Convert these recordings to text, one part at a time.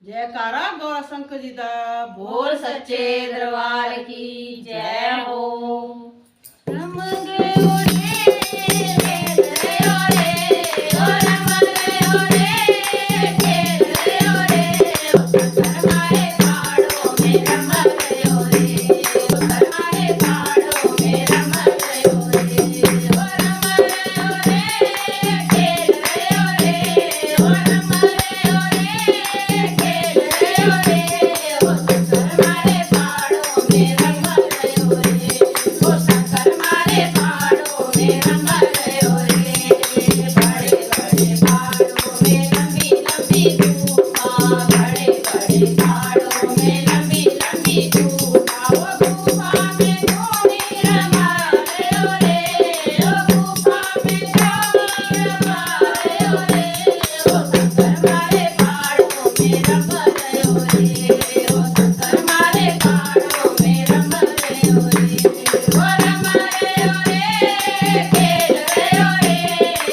जयकारा गौरा शंकर जी दा बोल सच्चे दरबार की जय हो। रम गयो रे खेल रयो रे, ओ रम गयो रे खेल रयो रे, ओ शंकर मारे पहाड़ों में रम गयो रे, ओ शंकर मारे पहाड़ों में रम गयो रे, ओ रम गयो रे खेल रयो रे, ओ रम गयो रे खेल रयो रे, ओ शंकर मारे पहाड़ों में रम गयो रे, ओ शंकर मारे पहाड़ों में रम गयो रे। बड़े बड़े पहाड़ों में लंबी लंबी गुफा, बड़े बड़े पहाड़ों में लंबी लंबी गुफा, ओ गुफा में धोनी रमा गयो रे, ओ गुफा में धोनी रमा गयो रे, ओ शंकर मारे पहाड़ों में रम गयो रे, ओ शंकर मारे पहाड़ों में रम गयो रे, ओ रम गयो रे खेल रयो रे,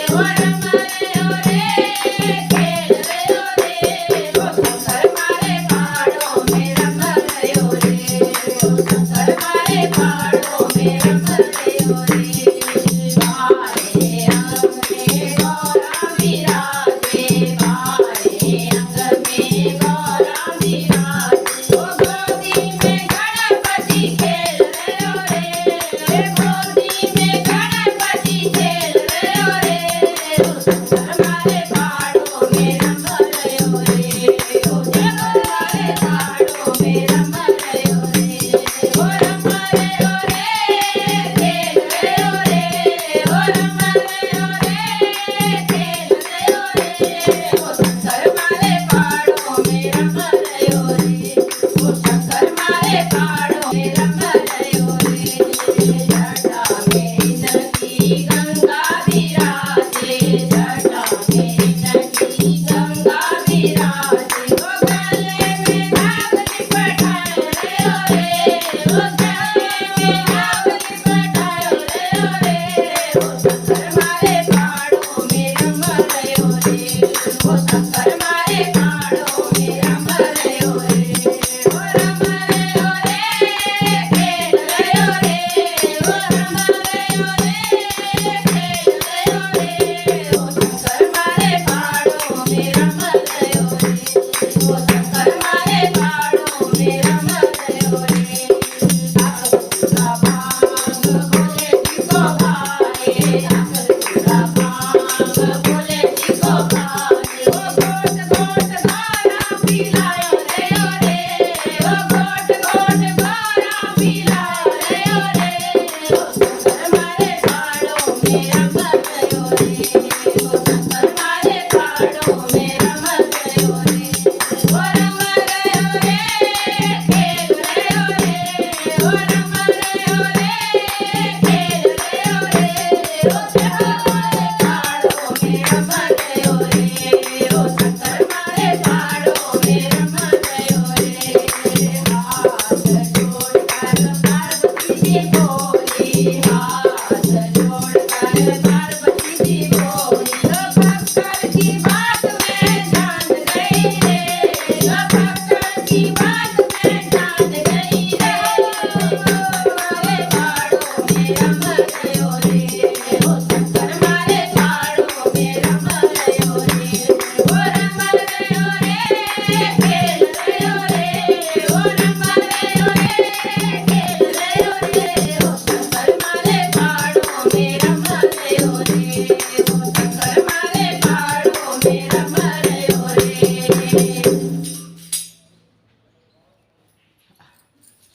ओ रम गयो रे खेल रयो रे, ओ शंकर मारे पहाड़ों में रम गयो रे, ओ शंकर मारे पहाड़ों में रम गयो रे। बारे अंग में गौरा विराजे, बारे अंग में गौरा विराजे, ओ गोदी में गणपति खेल रयो रे, गोदी में गणपति खेल रयो रे, ओ शंकर मारे पहाड़ों में रम गयो रे, ओ शंकर मारे पहाड़ों में रम गयो रे, ओ रम गयो रे खेल रयो रे, ओ रम गयो रे खेल रयो रे, ओ शंकर मारे पहाड़ों में रम गयो रे, ओ शंकर मारे पहाड़ों में रम गयो रे। जटा में इनकी गंगा विराजे, जटा में इनकी गंगा विराजे, ओ गले में नागरी पठायो रयो रे, ओ गले में नागरी पठायो रयो रे, ओ शंकर मारे पहाड़ों में रम गयो रे, ओ शंकर मारे पहाड़ों में